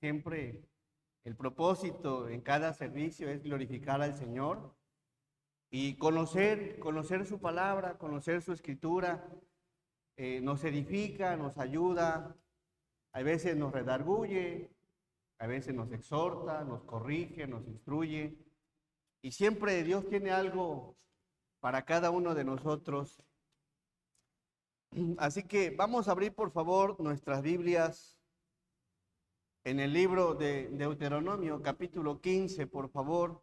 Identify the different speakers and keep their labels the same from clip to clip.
Speaker 1: Siempre el propósito en cada servicio es glorificar al Señor y conocer su palabra, conocer su escritura. Nos edifica, nos ayuda, a veces nos redarguye, a veces nos exhorta, nos corrige, nos instruye. Y siempre Dios tiene algo para cada uno de nosotros. Así que vamos a abrir por favor nuestras Biblias en el libro de Deuteronomio capítulo 15, por favor.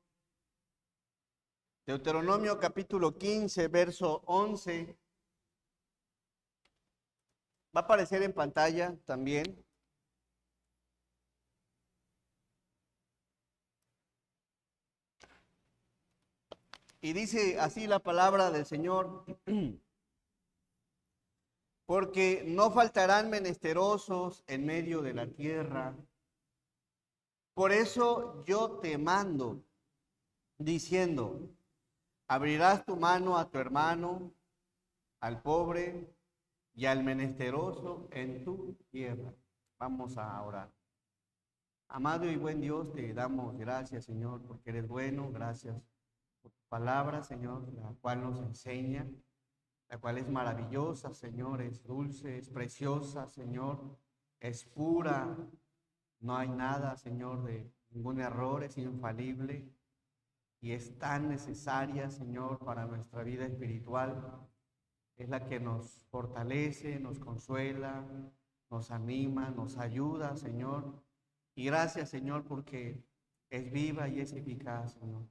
Speaker 1: Deuteronomio capítulo 15, verso 11. Va a aparecer en pantalla también. Y dice así la palabra del Señor. Porque no faltarán menesterosos en medio de la tierra. Por eso yo te mando, diciendo, abrirás tu mano a tu hermano, al pobre y al menesteroso en tu tierra. Vamos a orar. Amado y buen Dios, te damos gracias, Señor, porque eres bueno. Gracias por tu palabra, Señor, la cual nos enseña, la cual es maravillosa, Señor, es dulce, es preciosa, Señor, es pura. No hay nada, Señor, de ningún error, es infalible y es tan necesaria, Señor, para nuestra vida espiritual. Es la que nos fortalece, nos consuela, nos anima, nos ayuda, Señor. Y gracias, Señor, porque es viva y es eficaz, Señor.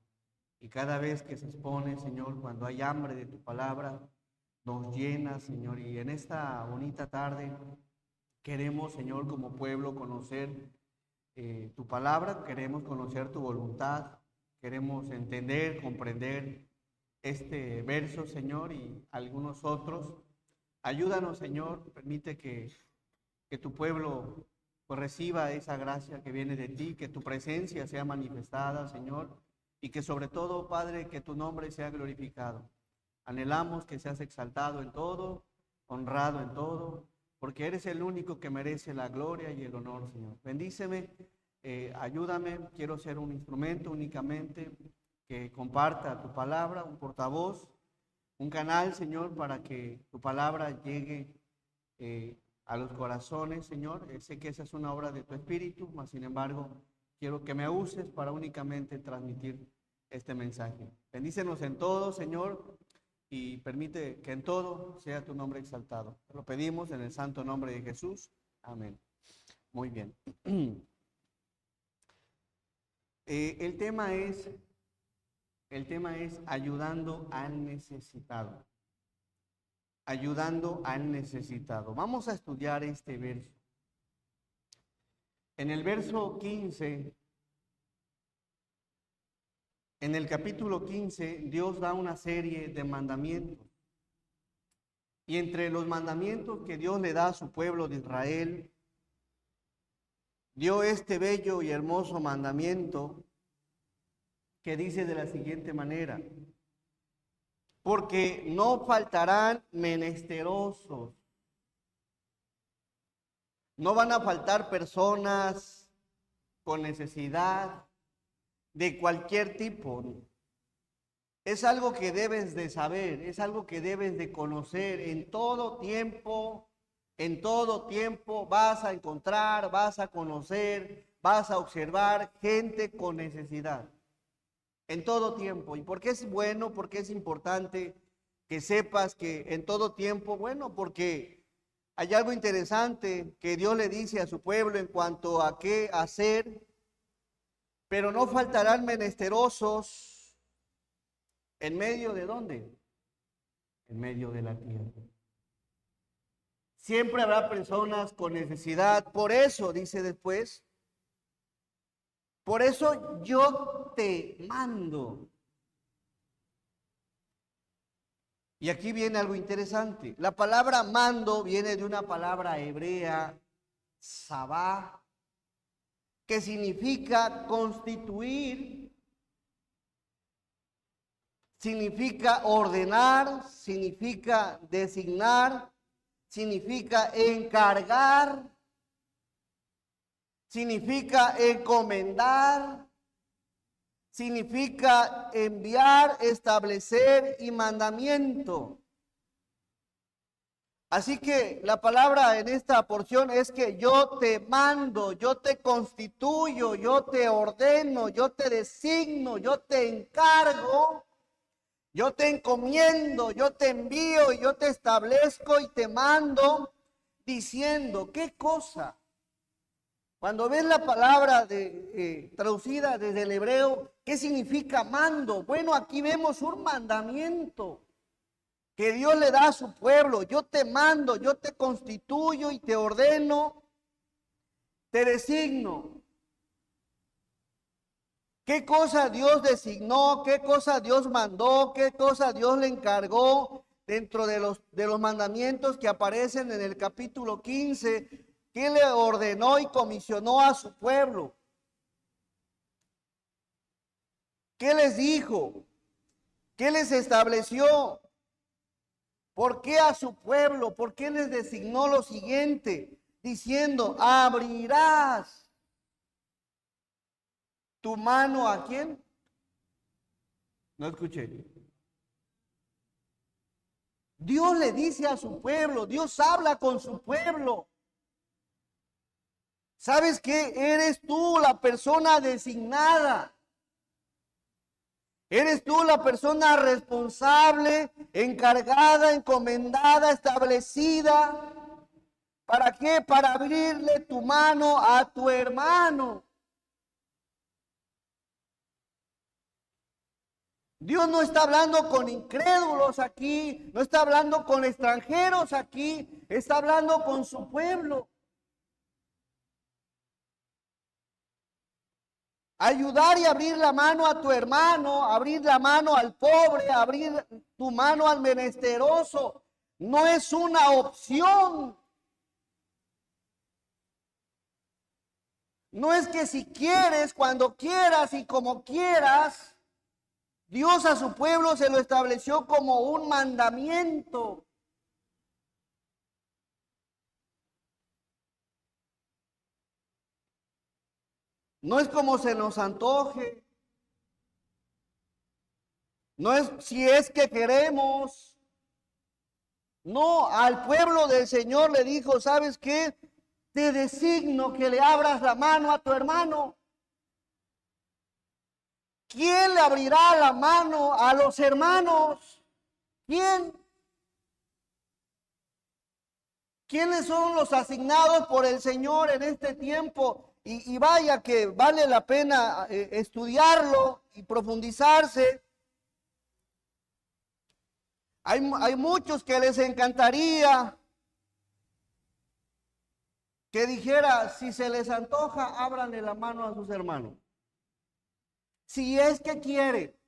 Speaker 1: Y cada vez que se expone, Señor, cuando hay hambre de tu palabra, nos llena, Señor. Y en esta bonita tarde queremos, Señor, como pueblo conocer tu palabra, queremos conocer tu voluntad, queremos entender, comprender este verso, Señor, y algunos otros. Ayúdanos, Señor, permite que tu pueblo pues, reciba esa gracia que viene de ti, que tu presencia sea manifestada, Señor, y que sobre todo, Padre, que tu nombre sea glorificado. Anhelamos que seas exaltado en todo, honrado en todo, porque eres el único que merece la gloria y el honor, Señor. Bendíceme, ayúdame, quiero ser un instrumento únicamente que comparta tu palabra, un portavoz, un canal, Señor, para que tu palabra llegue a los corazones, Señor. Sé que esa es una obra de tu espíritu, mas sin embargo, quiero que me uses para únicamente transmitir este mensaje. Bendícenos en todo, Señor, y permite que en todo sea tu nombre exaltado. Te lo pedimos en el santo nombre de Jesús. Amén. Muy bien. El tema es ayudando al necesitado. Ayudando al necesitado. Vamos a estudiar este verso. En el verso 15, en el capítulo 15, Dios da una serie de mandamientos. Y entre los mandamientos que Dios le da a su pueblo de Israel, dio este bello y hermoso mandamiento que dice de la siguiente manera: porque no faltarán menesterosos. No van a faltar personas con necesidad de cualquier tipo. Es algo que debes de saber, es algo que debes de conocer. En todo tiempo vas a encontrar, vas a conocer, vas a observar gente con necesidad. En todo tiempo. ¿Y por qué es bueno? ¿Por qué es importante que sepas que en todo tiempo? Bueno, porque hay algo interesante que Dios le dice a su pueblo en cuanto a qué hacer. Pero no faltarán menesterosos en medio de ¿dónde? En medio de la tierra. Siempre habrá personas con necesidad. Por eso, dice después, por eso yo te mando. Y aquí viene algo interesante. La palabra mando viene de una palabra hebrea, sabá, que significa constituir, significa ordenar, significa designar, significa encargar, significa encomendar, significa enviar, establecer y mandamiento. Así que la palabra en esta porción es que yo te mando, yo te constituyo, yo te ordeno, yo te designo, yo te encargo, yo te encomiendo, yo te envío, yo te establezco y te mando, diciendo, ¿qué cosa? Cuando ves la palabra traducida desde el hebreo, ¿qué significa mando? Bueno, aquí vemos un mandamiento que Dios le da a su pueblo. Yo te mando, yo te constituyo y te ordeno, te designo. ¿Qué cosa Dios designó? ¿Qué cosa Dios mandó? ¿Qué cosa Dios le encargó dentro de los mandamientos que aparecen en el capítulo 15? ¿Qué le ordenó y comisionó a su pueblo? ¿Qué les dijo? ¿Qué les estableció? ¿Por qué a su pueblo? ¿Por qué les designó lo siguiente? Diciendo, abrirás tu mano ¿a quién? No escuché. Dios le dice a su pueblo, Dios habla con su pueblo. ¿Sabes qué? Eres tú la persona designada. Eres tú la persona responsable, encargada, encomendada, establecida. ¿Para qué? Para abrirle tu mano a tu hermano. Dios no está hablando con incrédulos aquí, no está hablando con extranjeros aquí, está hablando con su pueblo. Ayudar y abrir la mano a tu hermano, abrir la mano al pobre, abrir tu mano al menesteroso, no es una opción. No es que si quieres, cuando quieras y como quieras. Dios a su pueblo se lo estableció como un mandamiento. No es como se nos antoje. No es si es que queremos. No, al pueblo del Señor le dijo, ¿sabes qué? Te designo que le abras la mano a tu hermano. ¿Quién le abrirá la mano a los hermanos? ¿Quién? ¿Quiénes son los asignados por el Señor en este tiempo? Y vaya que vale la pena estudiarlo y profundizarse. Hay muchos que les encantaría que dijera, si se les antoja, ábranle la mano a sus hermanos. Si es que quiere,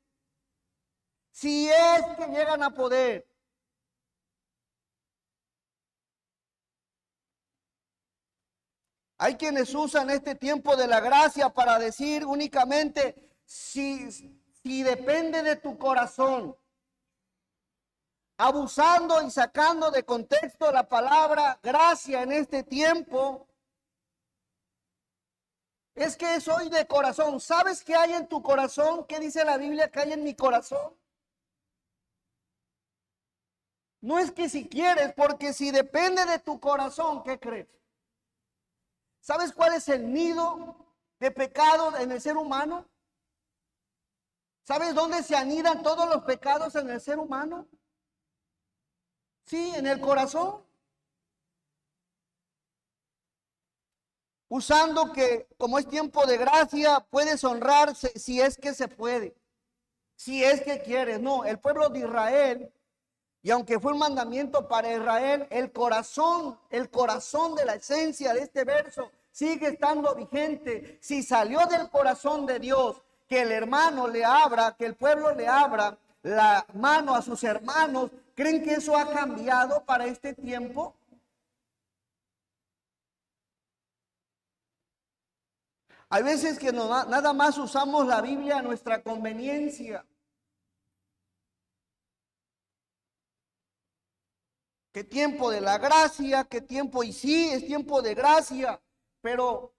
Speaker 1: si es que llegan a poder. Hay quienes usan este tiempo de la gracia para decir únicamente, si depende de tu corazón, abusando y sacando de contexto la palabra gracia en este tiempo. Es que soy de corazón. ¿Sabes qué hay en tu corazón? ¿Qué dice la Biblia que hay en mi corazón? No es que si quieres, porque si depende de tu corazón, ¿qué crees? ¿Sabes cuál es el nido de pecado en el ser humano? ¿Sabes dónde se anidan todos los pecados en el ser humano? Sí, en el corazón. Usando que como es tiempo de gracia, puedes honrarse si es que se puede, si es que quieres. No, el pueblo de Israel, y aunque fue un mandamiento para Israel, el corazón de la esencia de este verso sigue estando vigente. Si salió del corazón de Dios que el hermano le abra, que el pueblo le abra la mano a sus hermanos, ¿creen que eso ha cambiado para este tiempo? Hay veces que nada más usamos la Biblia a nuestra conveniencia. ¿Qué tiempo de la gracia? ¿Qué tiempo? Y sí, es tiempo de gracia, pero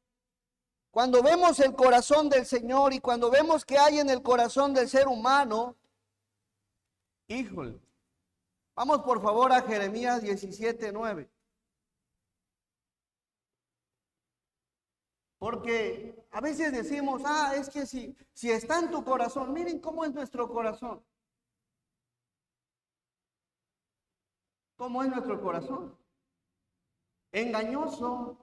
Speaker 1: Cuando vemos el corazón del Señor y cuando vemos que hay en el corazón del ser humano, híjole, vamos por favor a Jeremías 17:9. Porque a veces decimos, es que si está en tu corazón, miren cómo es nuestro corazón. ¿Cómo es nuestro corazón? Engañoso.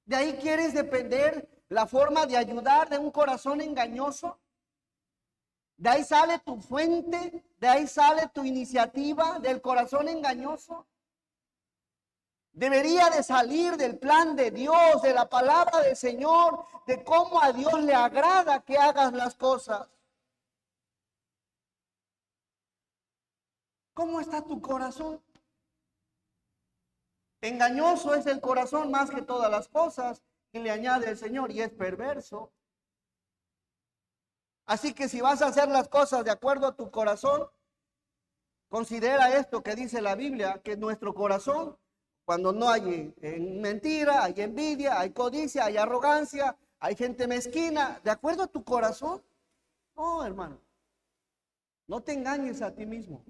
Speaker 1: ¿De ahí quieres depender la forma de ayudar de un corazón engañoso? ¿De ahí sale tu fuente? ¿De ahí sale tu iniciativa del corazón engañoso? Debería de salir del plan de Dios, de la palabra del Señor, de cómo a Dios le agrada que hagas las cosas. ¿Cómo está tu corazón? Engañoso es el corazón más que todas las cosas, y le añade el Señor, y es perverso. Así que si vas a hacer las cosas de acuerdo a tu corazón, considera esto que dice la Biblia, que nuestro corazón, cuando no hay mentira, hay envidia, hay codicia, hay arrogancia, hay gente mezquina, de acuerdo a tu corazón. No, hermano, no te engañes a ti mismo.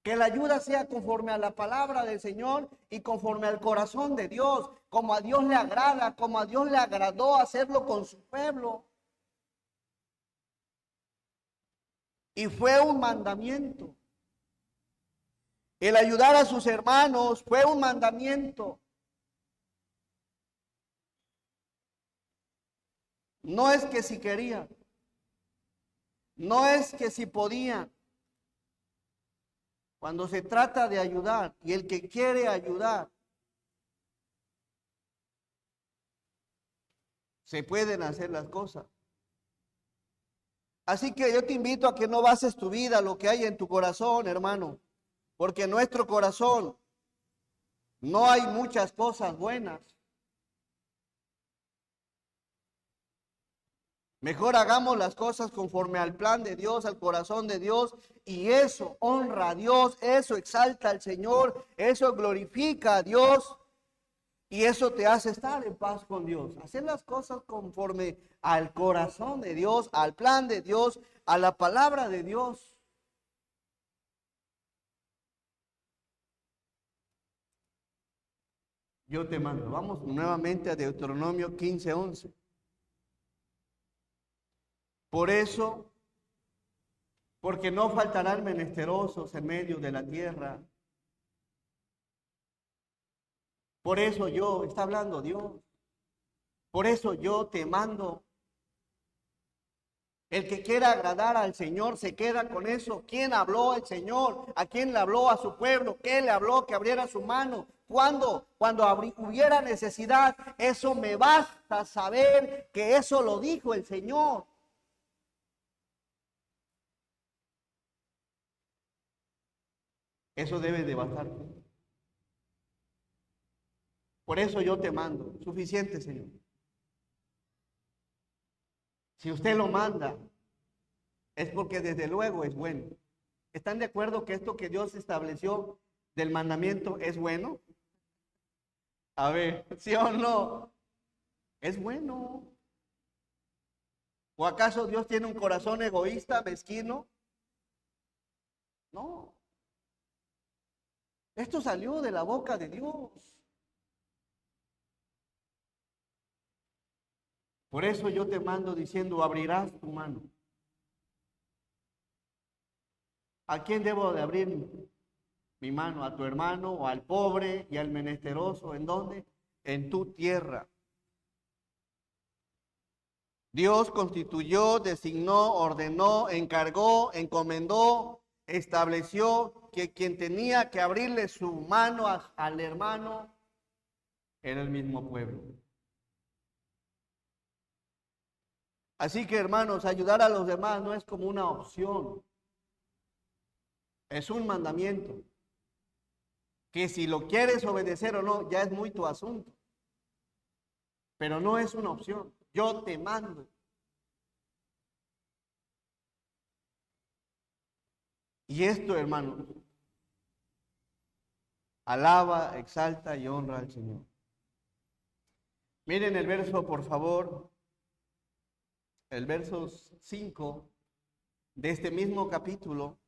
Speaker 1: Que la ayuda sea conforme a la palabra del Señor y conforme al corazón de Dios, como a Dios le agrada, como a Dios le agradó hacerlo con su pueblo. Y fue un mandamiento. El ayudar a sus hermanos fue un mandamiento. No es que si querían, no es que si podían. Cuando se trata de ayudar y el que quiere ayudar, se pueden hacer las cosas. Así que yo te invito a que no bases tu vida, lo que hay en tu corazón, hermano, porque en nuestro corazón no hay muchas cosas buenas. Mejor hagamos las cosas conforme al plan de Dios, al corazón de Dios, y eso honra a Dios, eso exalta al Señor, eso glorifica a Dios, y eso te hace estar en paz con Dios. Hacer las cosas conforme al corazón de Dios, al plan de Dios, a la palabra de Dios. Yo te mando. Vamos nuevamente a Deuteronomio 15:11. Por eso, porque no faltarán menesterosos en medio de la tierra. Por eso yo, está hablando Dios. Por eso yo te mando. El que quiera agradar al Señor se queda con eso. ¿Quién habló el Señor? ¿A quién le habló? A su pueblo. ¿Qué le habló? Que abriera su mano. ¿Cuándo? Cuando hubiera necesidad. Eso me basta saber que eso lo dijo el Señor. Eso debe de bastarte. Por eso yo te mando. Suficiente, Señor. Si usted lo manda, es porque desde luego es bueno. ¿Están de acuerdo que esto que Dios estableció del mandamiento es bueno? A ver, ¿sí o no? Es bueno. ¿O acaso Dios tiene un corazón egoísta, mezquino? No. Esto salió de la boca de Dios. Por eso yo te mando diciendo, abrirás tu mano. ¿A quién debo de abrir mi mano? ¿A tu hermano o al pobre y al menesteroso? ¿En dónde? En tu tierra. Dios constituyó, designó, ordenó, encargó, encomendó, estableció que quien tenía que abrirle su mano al hermano era el mismo pueblo. Así que, hermanos, ayudar a los demás no es como una opción, es un mandamiento, que si lo quieres obedecer o no, ya es muy tu asunto, pero no es una opción, yo te mando. Y esto, hermano, alaba, exalta y honra al Señor. Miren el verso, por favor, el verso 5 de este mismo capítulo.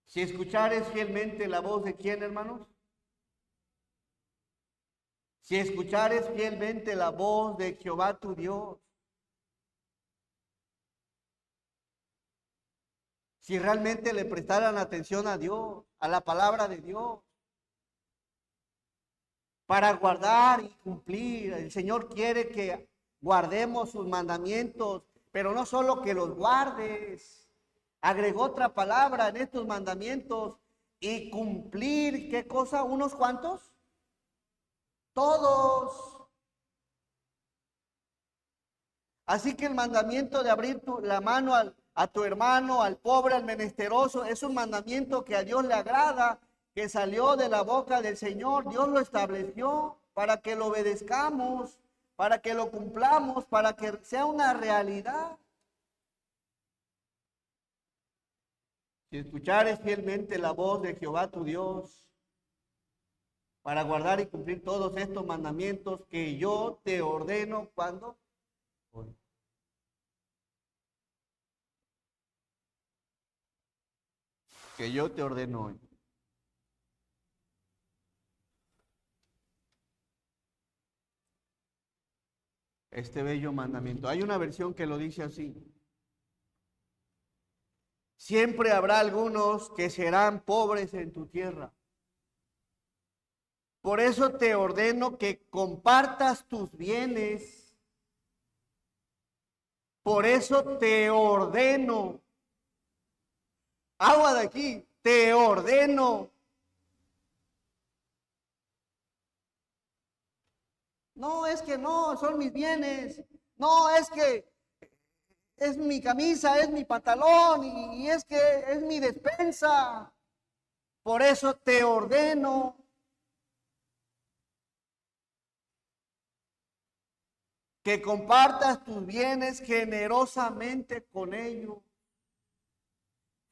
Speaker 1: Si escuchares fielmente la voz de quién, hermanos. Si escuchares fielmente la voz de Jehová tu Dios. Si realmente le prestaran atención a Dios, a la palabra de Dios, para guardar y cumplir. El Señor quiere que guardemos sus mandamientos, pero no solo que los guardes. Agregó otra palabra en estos mandamientos y cumplir, ¿qué cosa? ¿Unos cuantos? Todos. Así que el mandamiento de abrir la mano a tu hermano, al pobre, al menesteroso, es un mandamiento que a Dios le agrada, que salió de la boca del Señor. Dios lo estableció para que lo obedezcamos, para que lo cumplamos, para que sea una realidad. Si escuchares fielmente la voz de Jehová tu Dios, para guardar y cumplir todos estos mandamientos que yo te ordeno, ¿cuándo? Hoy. Que yo te ordeno hoy. Este bello mandamiento. Hay una versión que lo dice así. Siempre habrá algunos que serán pobres en tu tierra. Por eso te ordeno que compartas tus bienes. Por eso te ordeno. Agua de aquí, te ordeno. No, es que no, son mis bienes. No, es que es mi camisa, es mi pantalón y es que es mi despensa. Por eso te ordeno. Que compartas tus bienes generosamente con ellos.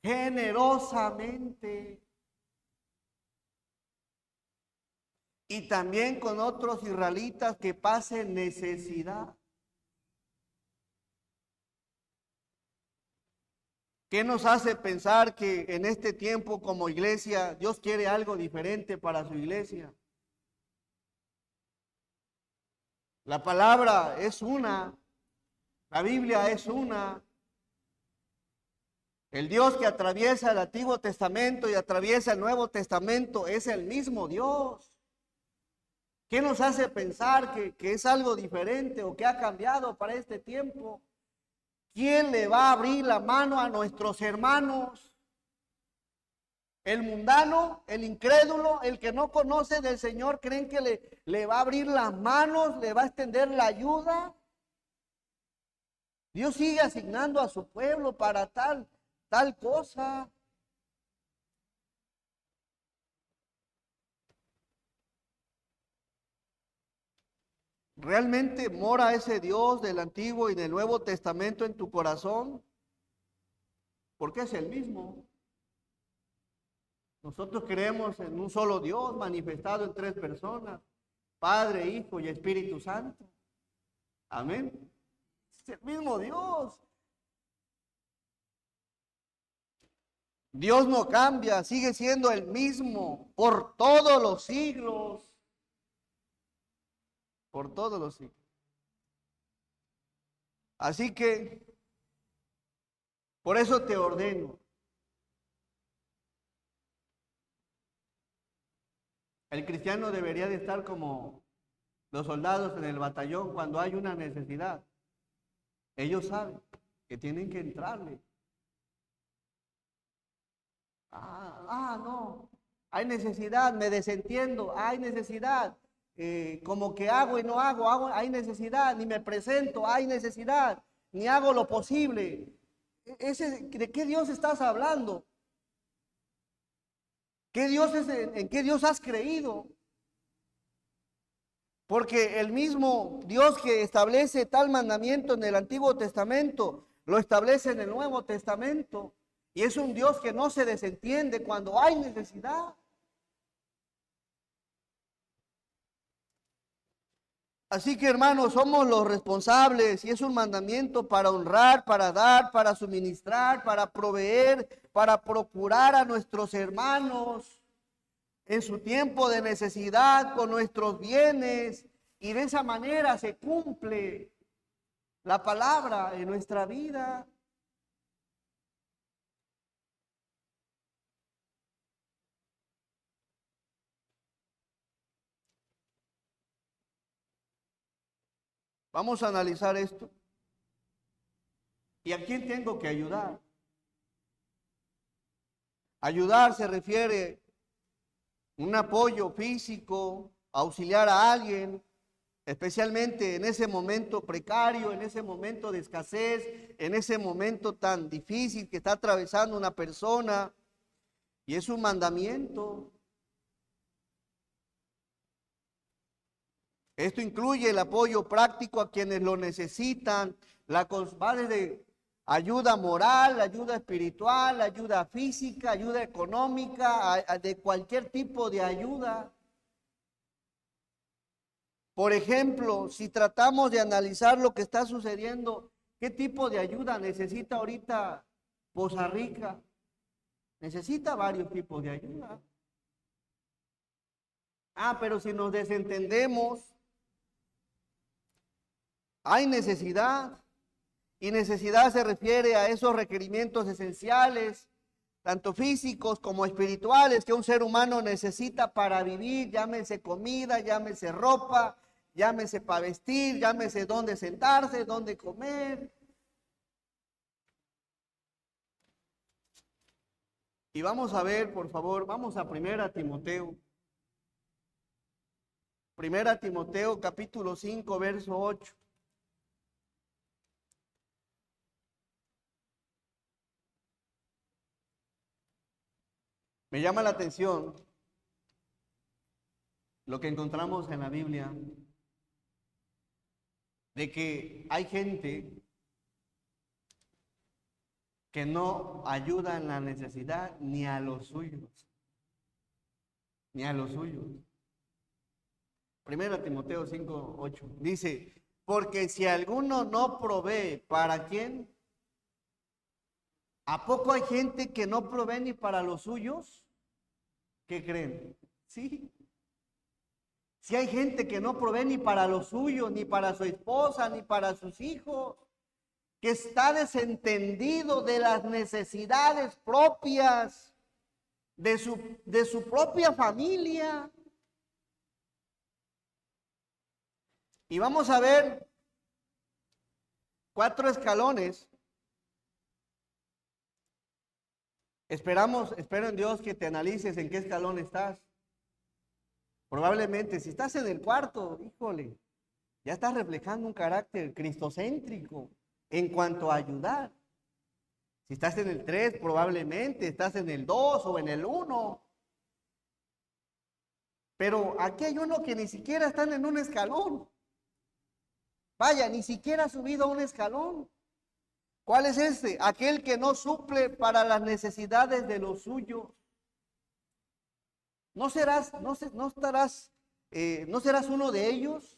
Speaker 1: Generosamente. Y también con otros israelitas que pasen necesidad. ¿Qué nos hace pensar que en este tiempo como iglesia Dios quiere algo diferente para su iglesia? La palabra es una, la Biblia es una. El Dios que atraviesa el Antiguo Testamento y atraviesa el Nuevo Testamento es el mismo Dios. ¿Qué nos hace pensar que es algo diferente o que ha cambiado para este tiempo? ¿Quién le va a abrir la mano a nuestros hermanos? El mundano, el incrédulo, el que no conoce del Señor, ¿creen que le va a abrir las manos, le va a extender la ayuda? Dios sigue asignando a su pueblo para tal cosa. ¿Realmente mora ese Dios del Antiguo y del Nuevo Testamento en tu corazón? Porque es el mismo. Nosotros creemos en un solo Dios manifestado en tres personas, Padre, Hijo y Espíritu Santo. Amén. Es el mismo Dios. Dios no cambia, sigue siendo el mismo por todos los siglos. Por todos los siglos. Así que, por eso te ordeno. El cristiano debería de estar como los soldados en el batallón cuando hay una necesidad. Ellos saben que tienen que entrarle. No. Hay necesidad, me desentiendo, hay necesidad. Como que hago y no hago, hay necesidad, ni me presento, hay necesidad, ni hago lo posible. ¿De qué Dios estás hablando? ¿En qué Dios has creído? Porque el mismo Dios que establece tal mandamiento en el Antiguo Testamento, lo establece en el Nuevo Testamento. Y es un Dios que no se desentiende cuando hay necesidad. Así que hermanos, somos los responsables y es un mandamiento para honrar, para dar, para suministrar, para proveer, para procurar a nuestros hermanos en su tiempo de necesidad con nuestros bienes, y de esa manera se cumple la palabra en nuestra vida. Vamos a analizar esto. ¿Y a quién tengo que ayudar? Ayudar se refiere a un apoyo físico, auxiliar a alguien, especialmente en ese momento precario, en ese momento de escasez, en ese momento tan difícil que está atravesando una persona. Y es un mandamiento. Esto incluye el apoyo práctico a quienes lo necesitan, va desde ayuda moral, ayuda espiritual, ayuda física, ayuda económica, de cualquier tipo de ayuda. Por ejemplo, si tratamos de analizar lo que está sucediendo, ¿qué tipo de ayuda necesita ahorita Poza Rica? Necesita varios tipos de ayuda. Pero si nos desentendemos, hay necesidad, y necesidad se refiere a esos requerimientos esenciales, tanto físicos como espirituales, que un ser humano necesita para vivir, llámese comida, llámese ropa, llámese para vestir, llámese dónde sentarse, dónde comer. Y vamos a ver, por favor, vamos a 1 Timoteo. 1 Timoteo capítulo 5, verso 8. Me llama la atención lo que encontramos en la Biblia, de que hay gente que no ayuda en la necesidad ni a los suyos, ni a los suyos. 1 Timoteo 5, 8 dice, porque si alguno no provee, ¿para quién? ¿A poco hay gente que no provee ni para los suyos? ¿Qué creen? Sí. Si hay gente que no provee ni para los suyos, ni para su esposa, ni para sus hijos, que está desentendido de las necesidades propias de su propia familia. Y vamos a ver 4 escalones. Espero en Dios que te analices en qué escalón estás. Probablemente si estás en el cuarto, híjole, ya estás reflejando un carácter cristocéntrico en cuanto a ayudar. Si estás en el 3, probablemente estás en el 2 o en el 1. Pero aquí hay uno que ni siquiera están en un escalón. Vaya, ni siquiera ha subido a un escalón. ¿Cuál es este? Aquel que no suple para las necesidades de los suyos. ¿No serás uno de ellos?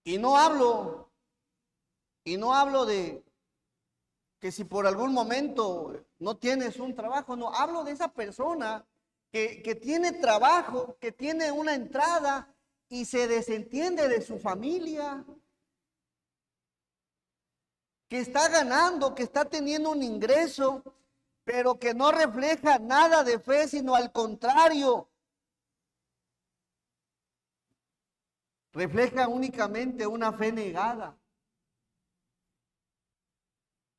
Speaker 1: Y no hablo de que si por algún momento no tienes un trabajo, no, hablo de esa persona que tiene trabajo, que tiene una entrada y se desentiende de su familia, que está ganando, que está teniendo un ingreso, pero que no refleja nada de fe, sino al contrario, refleja únicamente una fe negada.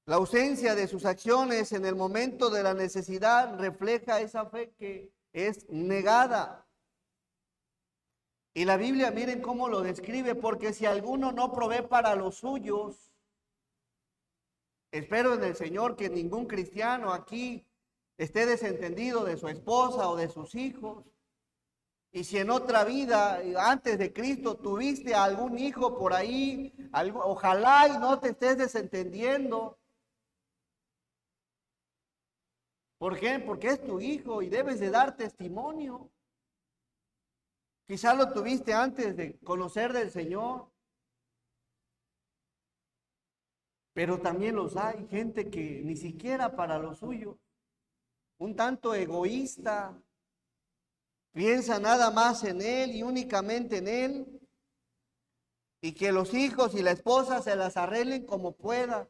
Speaker 1: La ausencia de sus acciones en el momento de la necesidad refleja esa fe que es negada. Y la Biblia, miren cómo lo describe, porque si alguno no provee para los suyos, espero en el Señor que ningún cristiano aquí esté desentendido de su esposa o de sus hijos. Y si en otra vida, antes de Cristo, tuviste a algún hijo por ahí, ojalá y no te estés desentendiendo. ¿Por qué? Porque es tu hijo y debes de dar testimonio. Quizás lo tuviste antes de conocer del Señor. Pero también los hay, gente que ni siquiera para lo suyo, un tanto egoísta, piensa nada más en él y únicamente en él, y que los hijos y la esposa se las arreglen como puedan.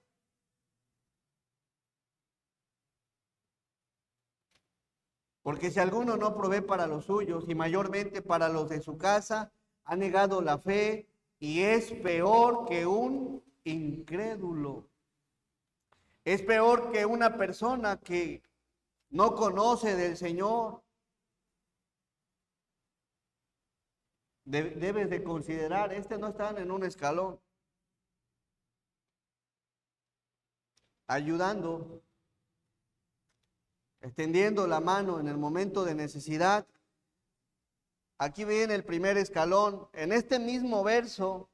Speaker 1: Porque si alguno no provee para los suyos y mayormente para los de su casa, ha negado la fe y es peor que un incrédulo. Es peor que una persona que no conoce del Señor. Debes de considerar, no están en un escalón, ayudando, extendiendo la mano en el momento de necesidad. Aquí viene el primer escalón. En este mismo verso,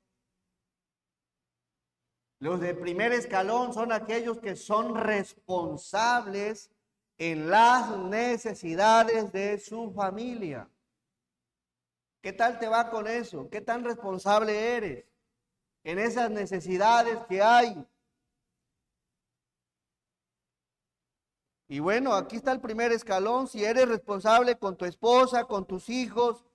Speaker 1: los de primer escalón son aquellos que son responsables en las necesidades de su familia. ¿Qué tal te va con eso? ¿Qué tan responsable eres en esas necesidades que hay? Y bueno, aquí está el primer escalón. Si eres responsable con tu esposa, con tus hijos,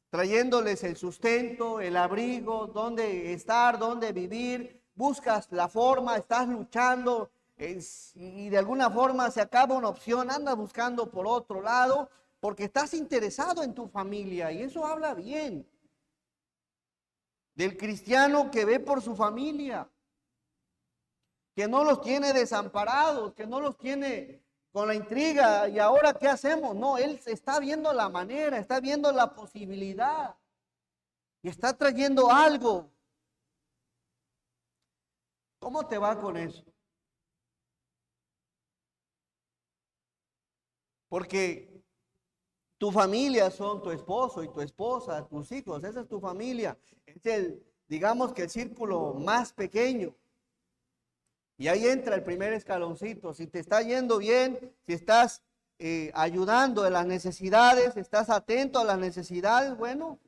Speaker 1: trayéndoles el sustento, el abrigo, dónde estar, dónde vivir, buscas la forma, estás luchando y de alguna forma se acaba una opción, andas buscando por otro lado, porque estás interesado en tu familia y eso habla bien del cristiano que ve por su familia, que no los tiene desamparados, que no los tiene con la intriga y ahora ¿qué hacemos? No, él está viendo la manera, está viendo la posibilidad y está trayendo algo. ¿Cómo te va con eso? Porque tu familia son tu esposo y tu esposa, tus hijos, esa es tu familia. Es digamos que el círculo más pequeño. Y ahí entra el primer escaloncito. Si te está yendo bien, si estás ayudando en las necesidades, estás atento a las necesidades, bueno,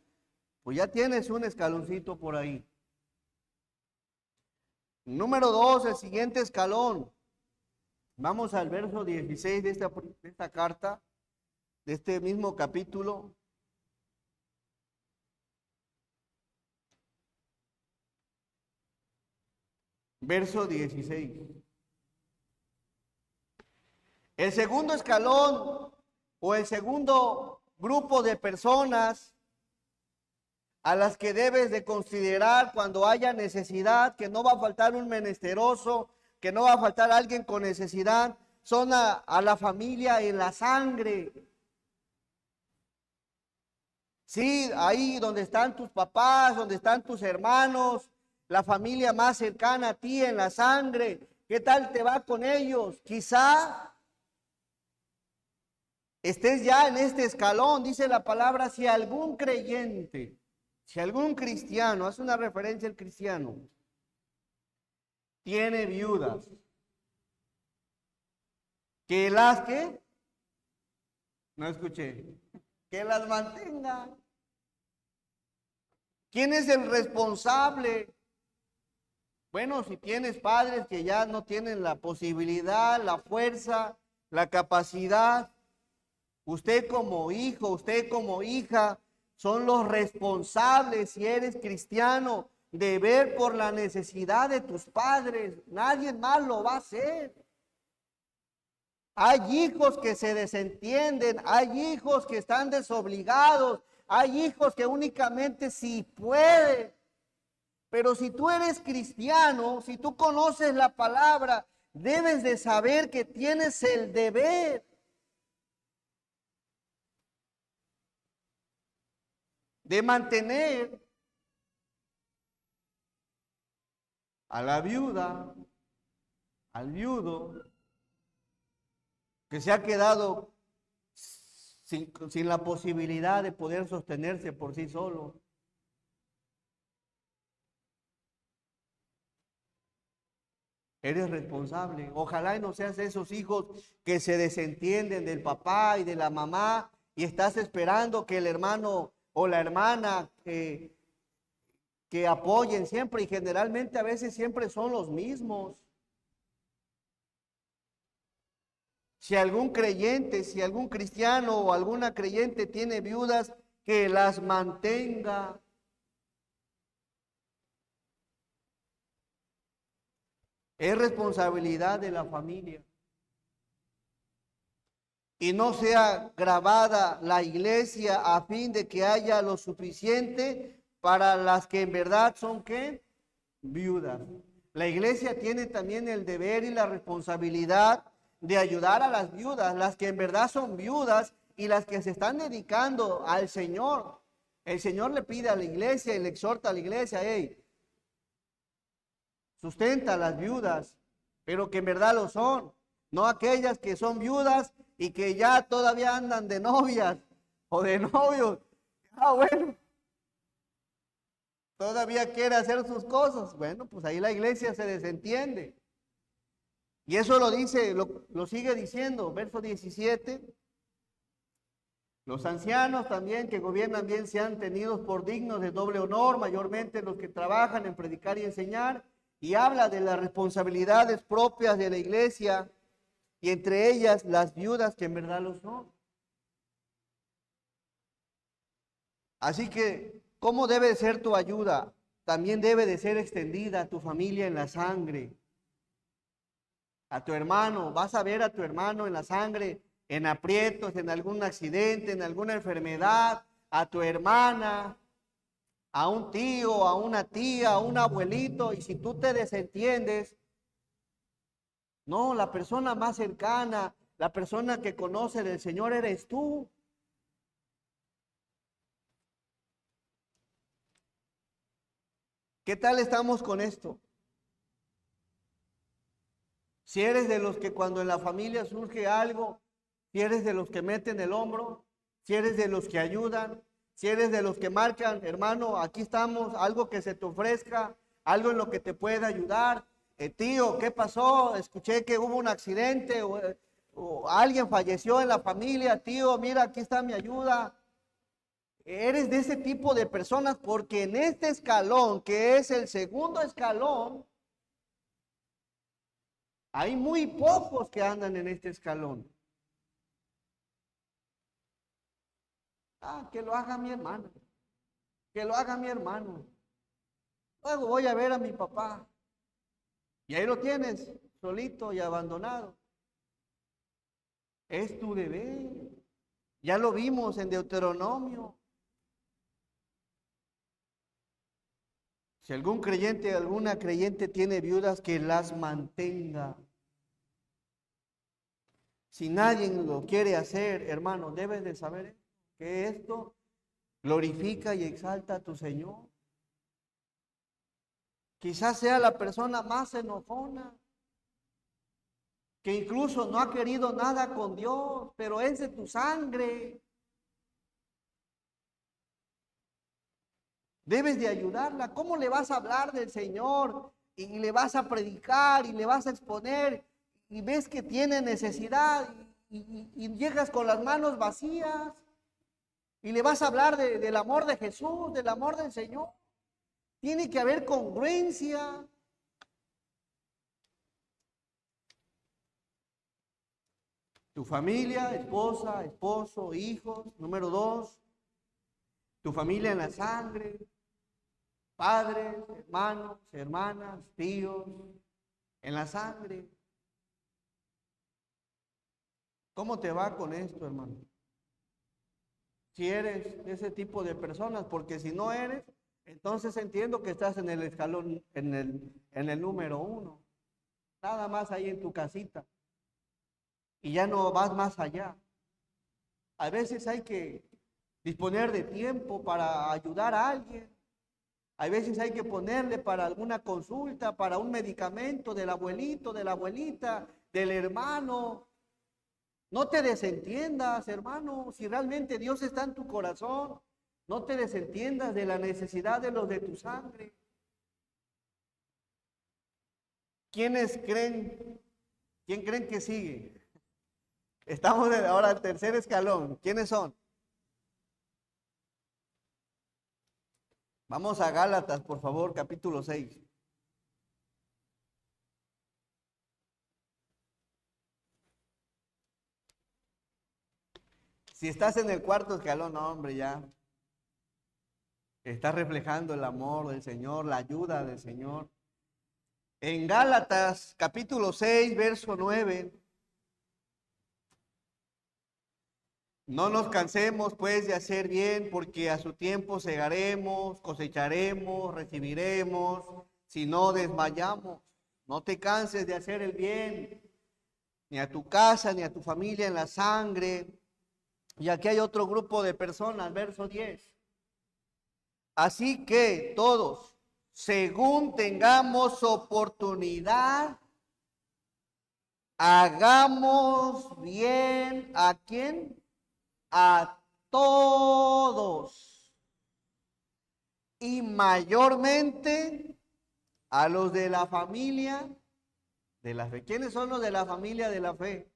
Speaker 1: pues ya tienes un escaloncito por ahí. Número 2, el siguiente escalón. Vamos al verso 16 de esta carta, de este mismo capítulo. Verso 16. El segundo escalón o el segundo grupo de personas a las que debes de considerar cuando haya necesidad, que no va a faltar un menesteroso, que no va a faltar alguien con necesidad, son a la familia en la sangre. Sí, ahí donde están tus papás, donde están tus hermanos, la familia más cercana a ti en la sangre. ¿Qué tal te va con ellos? Quizá estés ya en este escalón, dice la palabra, si algún creyente, si algún cristiano, hace una referencia al cristiano, tiene viudas, que las que, no escuché, que las mantenga. ¿Quién es el responsable? Bueno, si tienes padres que ya no tienen la posibilidad, la fuerza, la capacidad, usted como hijo, usted como hija, son los responsables, si eres cristiano, de ver por la necesidad de tus padres. Nadie más lo va a hacer. Hay hijos que se desentienden, hay hijos que están desobligados, hay hijos que únicamente si pueden. Pero si tú eres cristiano, si tú conoces la palabra, debes de saber que tienes el deber de mantener a la viuda, al viudo, que se ha quedado sin la posibilidad de poder sostenerse por sí solo. Eres responsable. Ojalá y no seas de esos hijos que se desentienden del papá y de la mamá y estás esperando que el hermano o la hermana que apoyen siempre, y generalmente a veces siempre son los mismos. Si algún creyente, si algún cristiano o alguna creyente tiene viudas, que las mantenga. Es responsabilidad de la familia. Y no sea grabada la iglesia a fin de que haya lo suficiente para las que en verdad son, ¿qué? Viudas. La iglesia tiene también el deber y la responsabilidad de ayudar a las viudas, las que en verdad son viudas y las que se están dedicando al Señor. El Señor le pide a la iglesia y le exhorta a la iglesia, hey, sustenta a las viudas, pero que en verdad lo son, no aquellas que son viudas y que ya todavía andan de novias o de novios. Ah, bueno, todavía quiere hacer sus cosas. Bueno, pues ahí la iglesia se desentiende. Y eso lo dice, lo sigue diciendo, verso 17. Los ancianos también que gobiernan bien sean tenidos por dignos de doble honor, mayormente los que trabajan en predicar y enseñar. Y habla de las responsabilidades propias de la iglesia y entre ellas las viudas que en verdad lo son. Así que, ¿cómo debe ser tu ayuda? También debe de ser extendida a tu familia en la sangre. A tu hermano, vas a ver a tu hermano en la sangre, en aprietos, en algún accidente, en alguna enfermedad, a tu hermana, a un tío, a una tía, a un abuelito, y si tú te desentiendes, no, la persona más cercana, la persona que conoce del Señor eres tú. ¿Qué tal estamos con esto? Si eres de los que cuando en la familia surge algo, si eres de los que meten el hombro, si eres de los que ayudan, si eres de los que marcan, hermano, aquí estamos, algo que se te ofrezca, algo en lo que te pueda ayudar. Tío, ¿qué pasó? Escuché que hubo un accidente o alguien falleció en la familia. Tío, mira, aquí está mi ayuda. Eres de ese tipo de personas porque en este escalón, que es el segundo escalón, hay muy pocos que andan en este escalón. Ah, que lo haga mi hermano, que lo haga mi hermano. Luego voy a ver a mi papá. Y ahí lo tienes, solito y abandonado. Es tu deber. Ya lo vimos en Deuteronomio. Si algún creyente, alguna creyente tiene viudas, que las mantenga. Si nadie lo quiere hacer, hermano, debes de saber que esto glorifica y exalta a tu Señor. Quizás sea la persona más enojona, que incluso no ha querido nada con Dios, pero es de tu sangre. Debes de ayudarla. ¿Cómo le vas a hablar del Señor y le vas a predicar y le vas a exponer y ves que tiene necesidad y llegas con las manos vacías y le vas a hablar del amor de Jesús, del amor del Señor? Tiene que haber congruencia. Tu familia, esposa, esposo, hijos. Número 2, tu familia en la sangre. Padres, hermanos, hermanas, tíos, en la sangre. ¿Cómo te va con esto, hermano? Si eres de ese tipo de personas, porque si no eres, entonces entiendo que estás en el escalón, en el número 1, nada más ahí en tu casita, y ya no vas más allá. A veces hay que disponer de tiempo para ayudar a alguien. A veces hay que ponerle para alguna consulta, para un medicamento del abuelito, de la abuelita, del hermano. No te desentiendas, hermano, si realmente Dios está en tu corazón. No te desentiendas de la necesidad de los de tu sangre. ¿Quiénes creen? ¿Quién creen que sigue? Estamos ahora al tercer escalón. ¿Quiénes son? Vamos a Gálatas, por favor, capítulo 6. Si estás en el cuarto escalón, no, hombre, ya estás reflejando el amor del Señor, la ayuda del Señor. En Gálatas, capítulo 6, verso 9. No nos cansemos pues de hacer bien, porque a su tiempo segaremos, cosecharemos, recibiremos, si no desmayamos. No te canses de hacer el bien, ni a tu casa, ni a tu familia en la sangre. Y aquí hay otro grupo de personas, verso 10. Así que todos, según tengamos oportunidad, hagamos bien. ¿A quién? A todos, y mayormente a los de la familia de la fe. ¿Quiénes son los de la familia de la fe?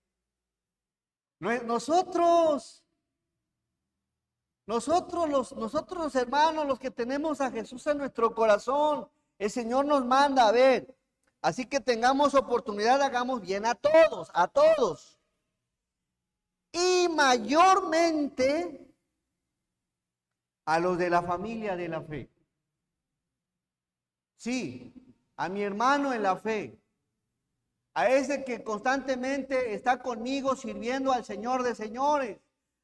Speaker 1: Nosotros los hermanos, los que tenemos a Jesús en nuestro corazón. El Señor nos manda a ver. Así que tengamos oportunidad, hagamos bien a todos, a todos. Y mayormente a los de la familia de la fe. Sí, a mi hermano en la fe. A ese que constantemente está conmigo sirviendo al Señor de señores.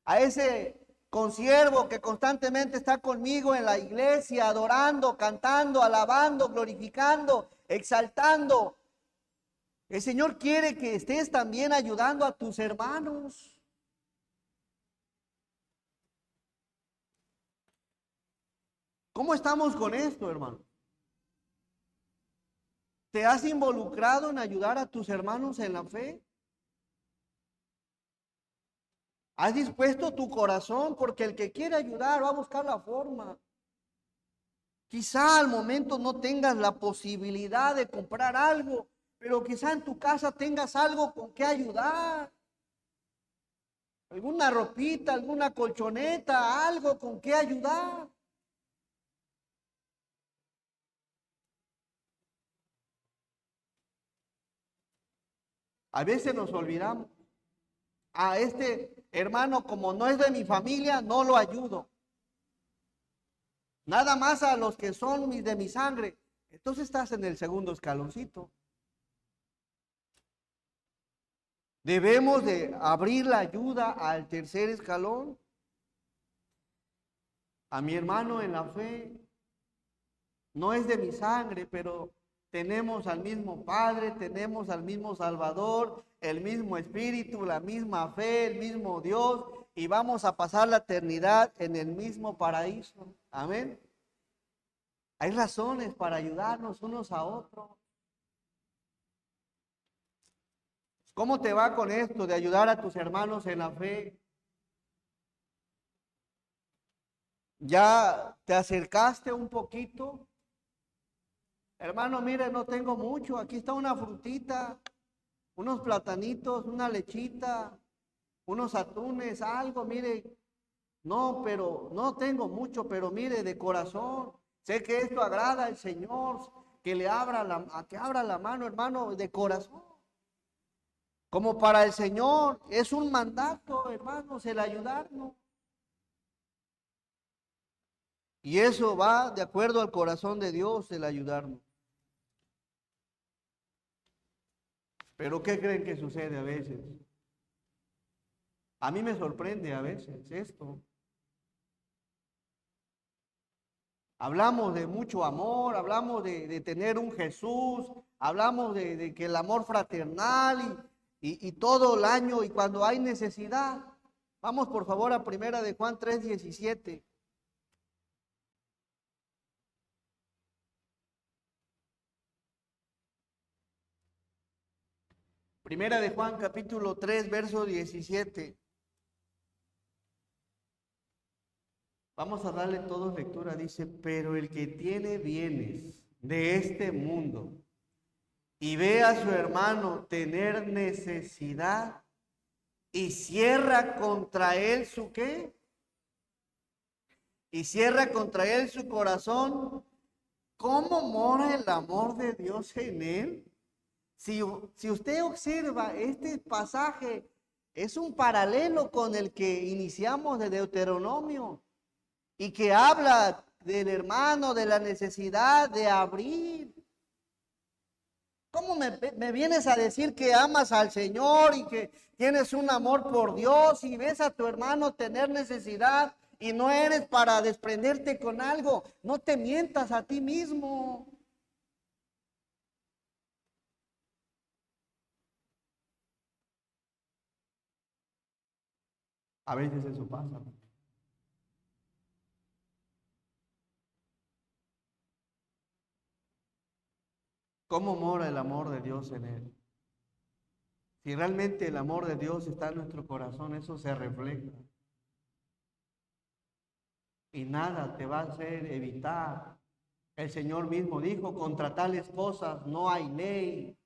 Speaker 1: A ese consiervo que constantemente está conmigo en la iglesia, adorando, cantando, alabando, glorificando, exaltando. El Señor quiere que estés también ayudando a tus hermanos. ¿Cómo estamos con esto, hermano? ¿Te has involucrado en ayudar a tus hermanos en la fe? ¿Has dispuesto tu corazón? Porque el que quiere ayudar va a buscar la forma. Quizá al momento no tengas la posibilidad de comprar algo, pero quizá en tu casa tengas algo con que ayudar. Alguna ropita, alguna colchoneta, algo con que ayudar. A veces nos olvidamos. A este hermano, como no es de mi familia, no lo ayudo. Nada más a los que son de mi sangre. Entonces estás en el segundo escaloncito. Debemos de abrir la ayuda al tercer escalón. A mi hermano en la fe. No es de mi sangre, pero tenemos al mismo Padre, tenemos al mismo Salvador, el mismo Espíritu, la misma fe, el mismo Dios, y vamos a pasar la eternidad en el mismo paraíso. Amén. Hay razones para ayudarnos unos a otros. ¿Cómo te va con esto de ayudar a tus hermanos en la fe? ¿Ya te acercaste un poquito? Hermano, mire, no tengo mucho. Aquí está una frutita, unos platanitos, una lechita, unos atunes, algo, mire. No, pero no tengo mucho, pero mire, de corazón. Sé que esto agrada al Señor, que le que abra la mano, hermano, de corazón. Como para el Señor, es un mandato, hermanos, el ayudarnos. Y eso va de acuerdo al corazón de Dios, el ayudarnos. Pero ¿qué creen que sucede a veces? A mí me sorprende a veces esto. Hablamos de mucho amor, hablamos de tener un Jesús, hablamos de que el amor fraternal y todo el año y cuando hay necesidad. Vamos por favor a primera de Juan 3:17. Primera de Juan capítulo 3 verso 17. Vamos a darle todos lectura. Dice, pero el que tiene bienes de este mundo y ve a su hermano tener necesidad y cierra contra él su ¿qué? y cierra contra él su corazón, ¿cómo mora el amor de Dios en él? Si usted observa este pasaje, es un paralelo con el que iniciamos de Deuteronomio y que habla del hermano, de la necesidad de abrir. ¿Cómo me vienes a decir que amas al Señor y que tienes un amor por Dios y ves a tu hermano tener necesidad y no eres para desprenderte con algo? No te mientas a ti mismo. A veces eso pasa. ¿Cómo mora el amor de Dios en él? Si realmente el amor de Dios está en nuestro corazón, eso se refleja. Y nada te va a hacer evitar. El Señor mismo dijo, contra tales cosas no hay ley.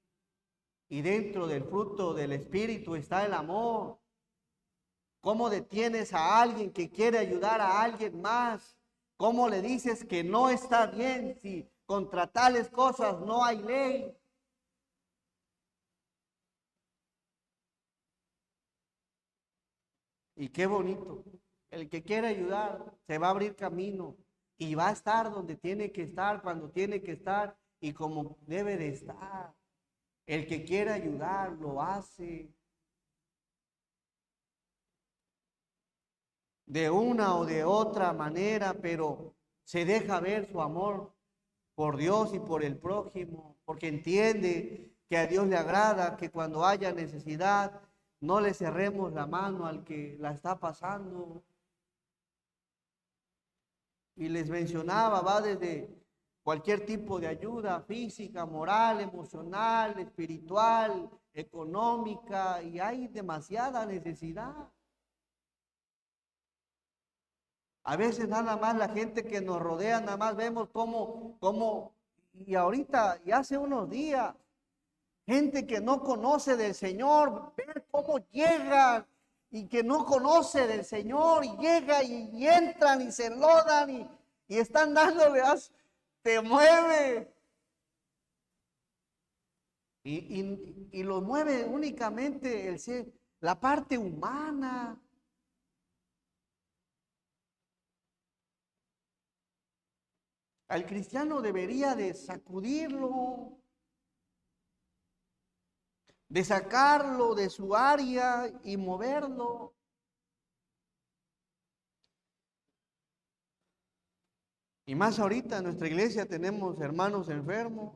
Speaker 1: Y dentro del fruto del Espíritu está el amor. ¿Cómo detienes a alguien que quiere ayudar a alguien más? ¿Cómo le dices que no está bien si contra tales cosas no hay ley? Y qué bonito. El que quiere ayudar se va a abrir camino y va a estar donde tiene que estar, cuando tiene que estar y como debe de estar. El que quiere ayudar lo hace de una o de otra manera, pero se deja ver su amor por Dios y por el prójimo, porque entiende que a Dios le agrada que cuando haya necesidad no le cerremos la mano al que la está pasando. Y les mencionaba, va desde cualquier tipo de ayuda física, moral, emocional, espiritual, económica, y hay demasiada necesidad. A veces nada más la gente que nos rodea, nada más vemos y ahorita, y hace unos días, gente que no conoce del Señor, ver cómo llegan y que no conoce del Señor y llega y entran y se enlodan y están dándole, te mueve. Y lo mueve únicamente el ser, la parte humana. Al cristiano debería de sacudirlo, de sacarlo de su área y moverlo. Y más ahorita en nuestra iglesia tenemos hermanos enfermos,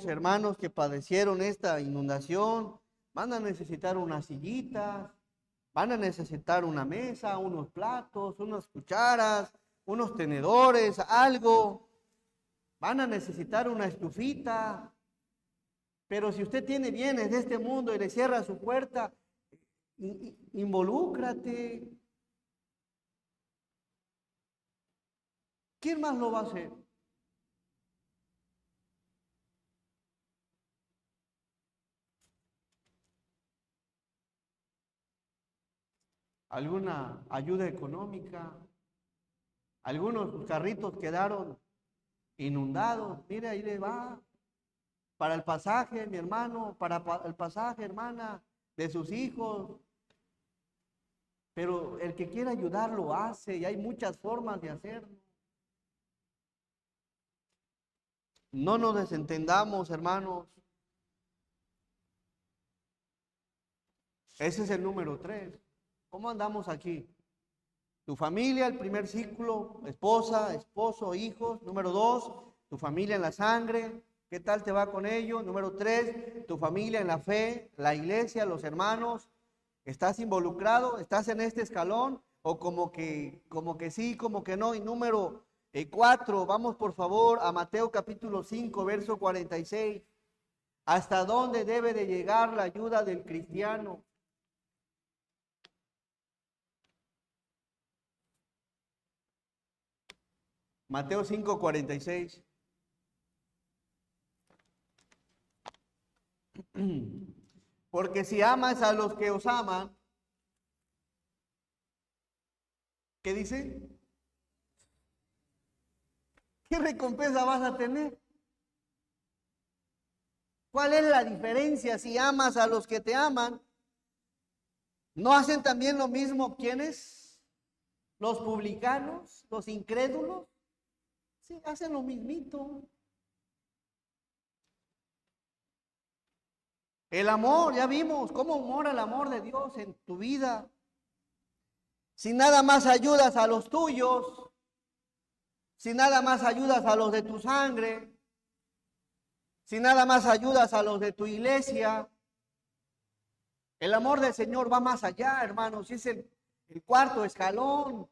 Speaker 1: hermanos que padecieron esta inundación, van a necesitar unas sillitas, van a necesitar una mesa, unos platos, unas cucharas, unos tenedores, algo. Van a necesitar una estufita. Pero si usted tiene bienes de este mundo y le cierra su puerta, involúcrate. ¿Quién más lo va a hacer? ¿Alguna ayuda económica? Algunos carritos quedaron inundados. Mire, ahí le va. Para el pasaje, mi hermano, para el pasaje, hermana, de sus hijos. Pero el que quiera ayudar lo hace y hay muchas formas de hacerlo. No nos desentendamos, hermanos. Ese es el número 3. ¿Cómo andamos aquí? Tu familia, el primer círculo, esposa, esposo, hijos. Número 2, tu familia en la sangre. ¿Qué tal te va con ello? Número 3, tu familia en la fe, la iglesia, los hermanos. ¿Estás involucrado? ¿Estás en este escalón? ¿O como que sí, como que no? Y número 4, vamos por favor a Mateo capítulo 5, verso 46. ¿Hasta dónde debe de llegar la ayuda del cristiano? Mateo 5, 46. Porque si amas a los que os aman, ¿Qué dice? ¿Qué recompensa vas a tener? ¿Cuál es la diferencia si amas a los que te aman? ¿No hacen también lo mismo quiénes? Los publicanos, los incrédulos. Sí, hacen lo mismito. El amor, ya vimos cómo mora el amor de Dios en tu vida. Si nada más ayudas a los tuyos, si nada más ayudas a los de tu sangre, si nada más ayudas a los de tu iglesia, el amor del Señor va más allá, hermanos. Es el cuarto escalón.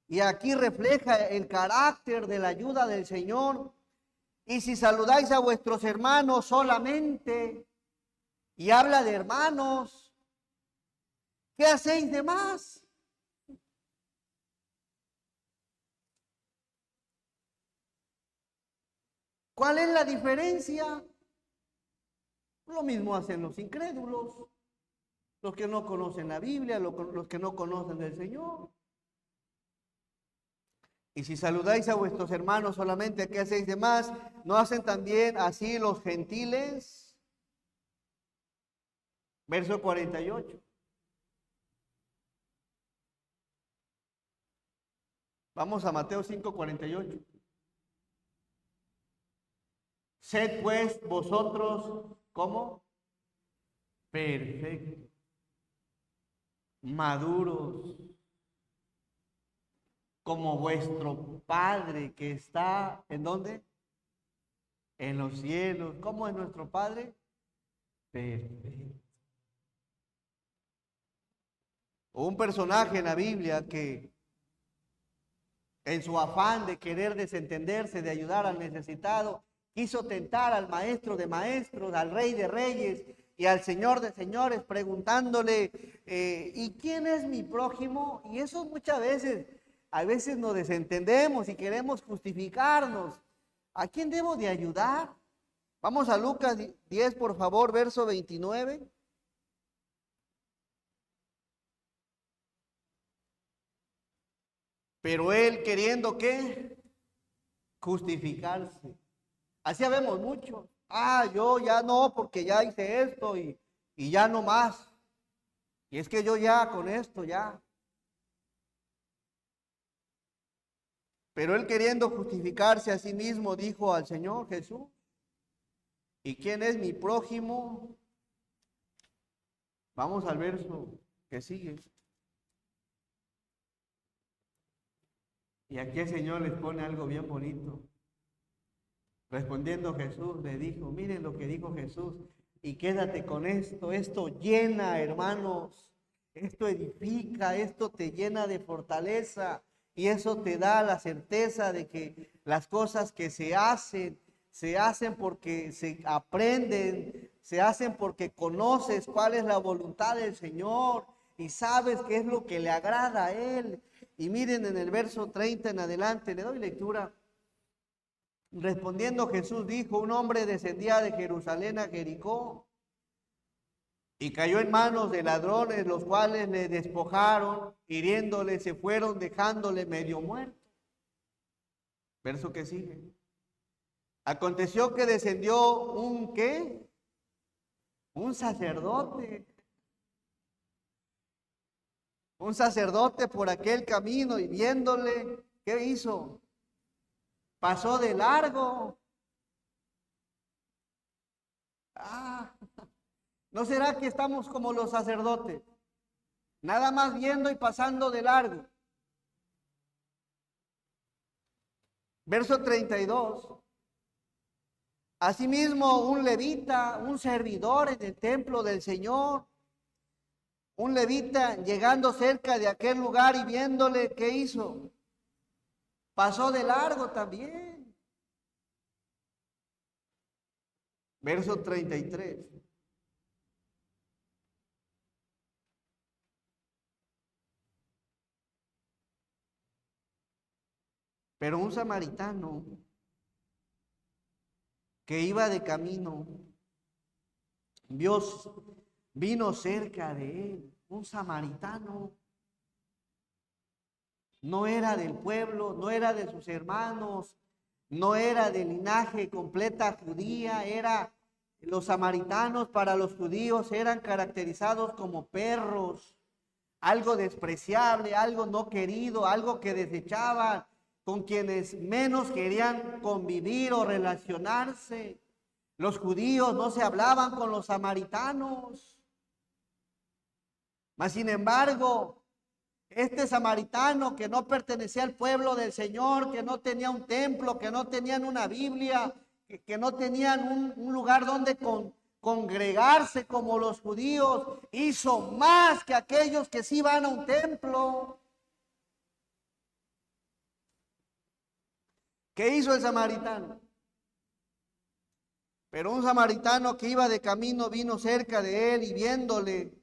Speaker 1: Y aquí refleja el carácter de la ayuda del Señor. Y si saludáis a vuestros hermanos solamente, y habla de hermanos, ¿qué hacéis de más? ¿Cuál es la diferencia? Lo mismo hacen los incrédulos, los que no conocen la Biblia, los que no conocen del Señor. Y si saludáis a vuestros hermanos solamente, ¿qué hacéis de más? ¿No hacen también así los gentiles? Verso 48. Vamos a Mateo 5:48. Sed pues vosotros, ¿cómo? Perfectos, maduros, como vuestro Padre que está, ¿en dónde? En los cielos. ¿Cómo es nuestro Padre? Perfecto. Un personaje en la Biblia que en su afán de querer desentenderse, de ayudar al necesitado, quiso tentar al maestro de maestros, al rey de reyes y al señor de señores, preguntándole, ¿y quién es mi prójimo? Y eso muchas veces, a veces nos desentendemos y queremos justificarnos. ¿A quién debo de ayudar? Vamos a Lucas 10, por favor, verso 29. Pero él queriendo, ¿qué? Justificarse. Así vemos mucho. Yo ya no, porque ya hice esto y ya no más. Y es que yo ya con esto ya. Pero él queriendo justificarse a sí mismo dijo al Señor Jesús, ¿y quién es mi prójimo? Vamos al verso que sigue. Y aquí el Señor les pone algo bien bonito. Respondiendo Jesús le dijo, miren lo que dijo Jesús, y quédate con esto llena, hermanos, esto edifica, esto te llena de fortaleza y eso te da la certeza de que las cosas que se hacen porque se aprenden, se hacen porque conoces cuál es la voluntad del Señor y sabes qué es lo que le agrada a Él. Y miren en el verso 30 en adelante, le doy lectura. Respondiendo Jesús dijo, un hombre descendía de Jerusalén a Jericó y cayó en manos de ladrones, los cuales le despojaron, hiriéndole, se fueron dejándole medio muerto. Verso que sigue. Aconteció que descendió un ¿qué? Un sacerdote. Un sacerdote por aquel camino y viéndole, ¿qué hizo? Pasó de largo. ¿No será que estamos como los sacerdotes? Nada más viendo y pasando de largo. Verso 32. Asimismo, un levita, un servidor en el templo del Señor, un levita llegando cerca de aquel lugar y viéndole, ¿qué hizo? Pasó de largo también. Verso 33. Pero un samaritano que iba de camino, vino cerca de él, un samaritano. No era del pueblo, no era de sus hermanos, no era de linaje completa judía, los samaritanos para los judíos eran caracterizados como perros, algo despreciable, algo no querido, algo que desechaban, con quienes menos querían convivir o relacionarse. Los judíos no se hablaban con los samaritanos. Mas sin embargo, este samaritano que no pertenecía al pueblo del Señor, que no tenía un templo, que no tenían una Biblia, que no tenían un lugar donde congregarse como los judíos, hizo más que aquellos que sí van a un templo. ¿Qué hizo el samaritano? Pero un samaritano que iba de camino vino cerca de él y viéndole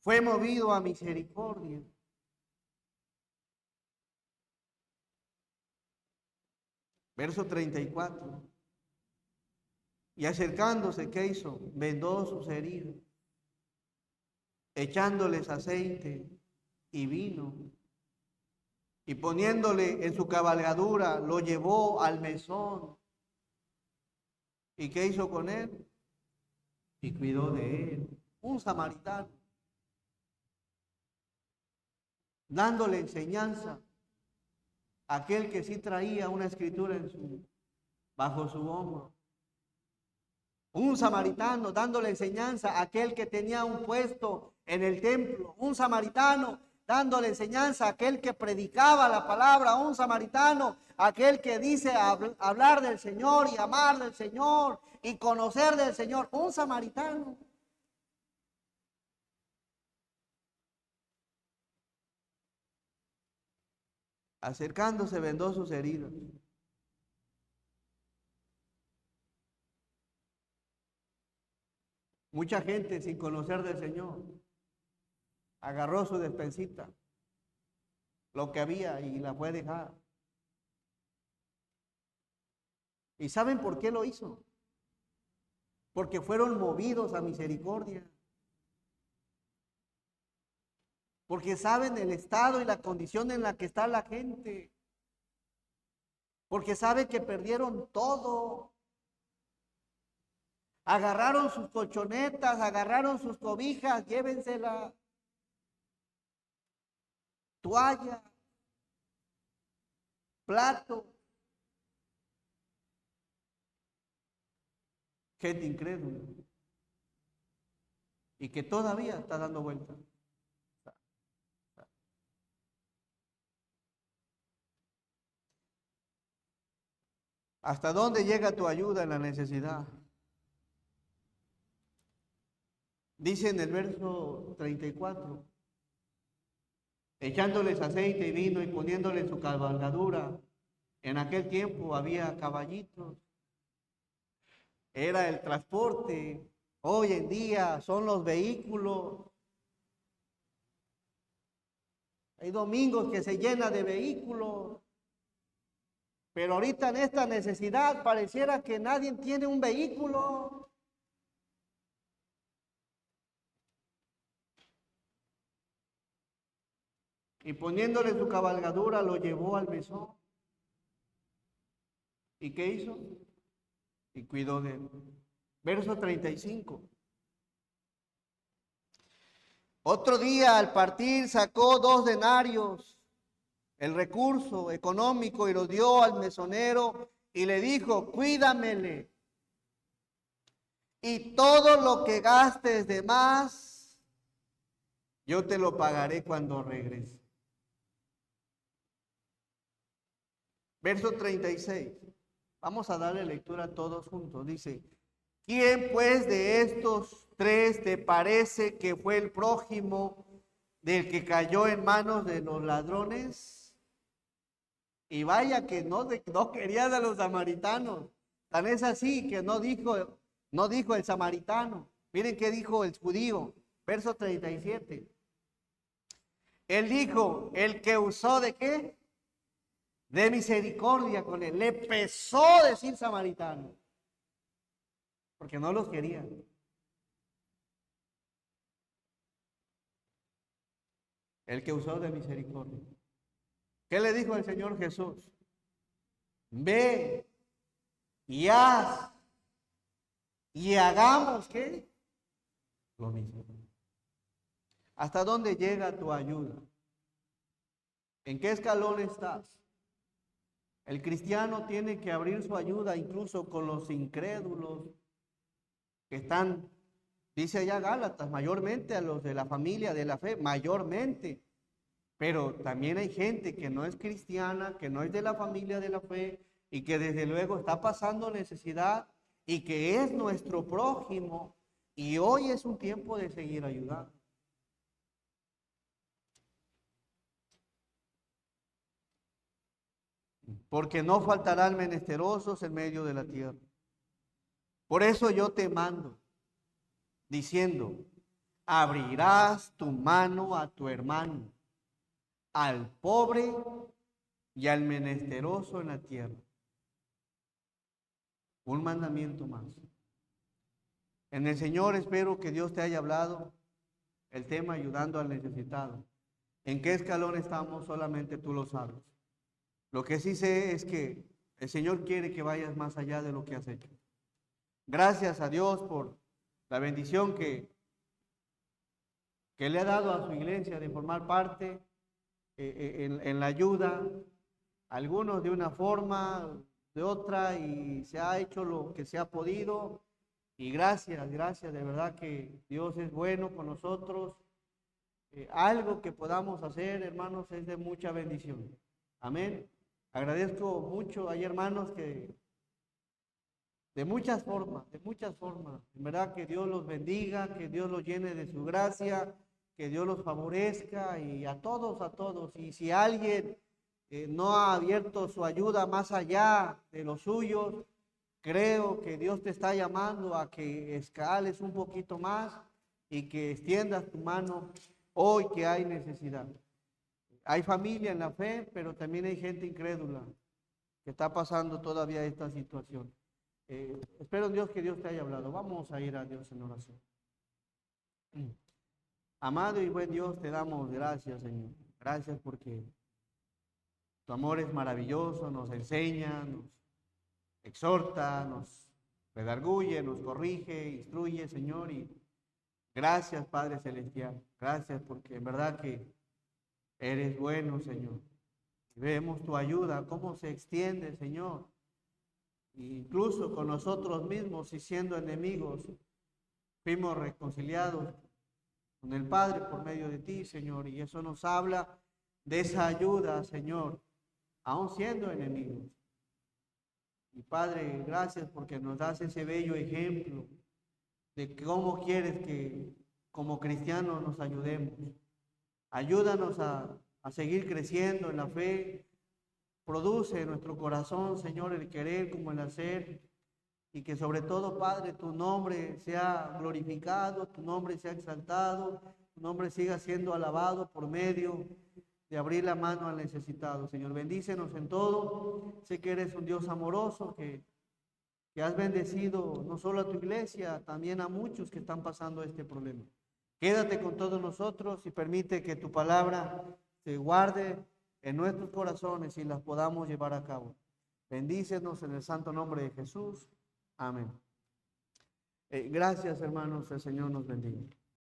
Speaker 1: fue movido a misericordia. Verso 34. Y acercándose, ¿qué hizo? Vendó sus heridas, echándoles aceite y vino. Y poniéndole en su cabalgadura, lo llevó al mesón. ¿Y qué hizo con él? Y cuidó de él. Un samaritano. Dándole enseñanza a aquel que sí traía una escritura bajo su hombro. Un samaritano dándole enseñanza a aquel que tenía un puesto en el templo. Un samaritano dándole enseñanza a aquel que predicaba la palabra. Un samaritano, aquel que dice hablar del Señor y amar del Señor y conocer del Señor. Un samaritano. Acercándose vendó sus heridas. Mucha gente sin conocer del Señor agarró su despensita, lo que había y la fue a dejar. ¿Y saben por qué lo hizo? Porque fueron movidos a misericordia. Porque saben el estado y la condición en la que está la gente. Porque saben que perdieron todo. Agarraron sus colchonetas, agarraron sus cobijas, llévensela. Toalla, plato. Gente incrédula. Y que todavía está dando vueltas. ¿Hasta dónde llega tu ayuda en la necesidad? Dice en el verso 34, echándoles aceite y vino y poniéndole su cabalgadura. En aquel tiempo había caballitos, era el transporte. Hoy en día son los vehículos. Hay domingos que se llena de vehículos. Pero ahorita en esta necesidad pareciera que nadie tiene un vehículo. Y poniéndole su cabalgadura lo llevó al mesón. ¿Y qué hizo? Y cuidó de él. Verso 35. Otro día al partir sacó 2 denarios, el recurso económico, y lo dio al mesonero y le dijo, cuídamele. Y todo lo que gastes de más, yo te lo pagaré cuando regrese. Verso 36. Vamos a darle lectura a todos juntos. Dice, ¿quién pues de estos 3 te parece que fue el prójimo del que cayó en manos de los ladrones? Y vaya que no quería de los samaritanos. Tan es así que no dijo el samaritano. Miren qué dijo el judío. Verso 37. Él dijo, el que usó ¿de qué? De misericordia con él. Le pesó decir samaritano. Porque no los quería. El que usó de misericordia. ¿Qué le dijo el Señor Jesús? Ve y haz y hagamos, ¿qué? Lo mismo. ¿Hasta dónde llega tu ayuda? ¿En qué escalón estás? El cristiano tiene que abrir su ayuda incluso con los incrédulos que están, dice allá Gálatas, mayormente a los de la familia de la fe, mayormente. Pero también hay gente que no es cristiana, que no es de la familia de la fe y que desde luego está pasando necesidad y que es nuestro prójimo. Y hoy es un tiempo de seguir ayudando. Porque no faltarán menesterosos en medio de la tierra. Por eso yo te mando, diciendo, abrirás tu mano a tu hermano, al pobre y al menesteroso en la tierra. Un mandamiento más. En el Señor espero que Dios te haya hablado el tema ayudando al necesitado. ¿En qué escalón estamos? Solamente tú lo sabes. Lo que sí sé es que el Señor quiere que vayas más allá de lo que has hecho. Gracias a Dios por la bendición que le ha dado a su iglesia de formar parte en la ayuda, algunos de una forma, de otra, y se ha hecho lo que se ha podido. Y gracias, de verdad que Dios es bueno con nosotros. Algo que podamos hacer, hermanos, es de mucha bendición. Amén. Agradezco mucho, hay hermanos que de muchas formas, en verdad que Dios los bendiga, que Dios los llene de su gracia, que Dios los favorezca y a todos. Y si alguien no ha abierto su ayuda más allá de los suyos, creo que Dios te está llamando a que escales un poquito más y que extiendas tu mano hoy que hay necesidad. Hay familia en la fe, pero también hay gente incrédula que está pasando todavía esta situación. Espero en Dios que Dios te haya hablado. Vamos a ir a Dios en oración. Amado y buen Dios, te damos gracias, Señor. Gracias porque tu amor es maravilloso, nos enseña, nos exhorta, nos redarguye, nos corrige, instruye, Señor. Y gracias, Padre Celestial. Gracias porque en verdad que eres bueno, Señor. Vemos tu ayuda, cómo se extiende, Señor. Incluso con nosotros mismos y siendo enemigos, fuimos reconciliados con el Padre por medio de ti, Señor. Y eso nos habla de esa ayuda, Señor, aún siendo enemigos. Y Padre, gracias porque nos das ese bello ejemplo de cómo quieres que como cristianos nos ayudemos. Ayúdanos a seguir creciendo en la fe. Produce en nuestro corazón, Señor, el querer como el hacer. Y que sobre todo, Padre, tu nombre sea glorificado, tu nombre sea exaltado, tu nombre siga siendo alabado por medio de abrir la mano al necesitado. Señor, bendícenos en todo. Sé que eres un Dios amoroso, que has bendecido no solo a tu iglesia, también a muchos que están pasando este problema. Quédate con todos nosotros y permite que tu palabra se guarde en nuestros corazones y las podamos llevar a cabo. Bendícenos en el santo nombre de Jesús. Amén. Gracias, hermanos. El Señor nos bendiga.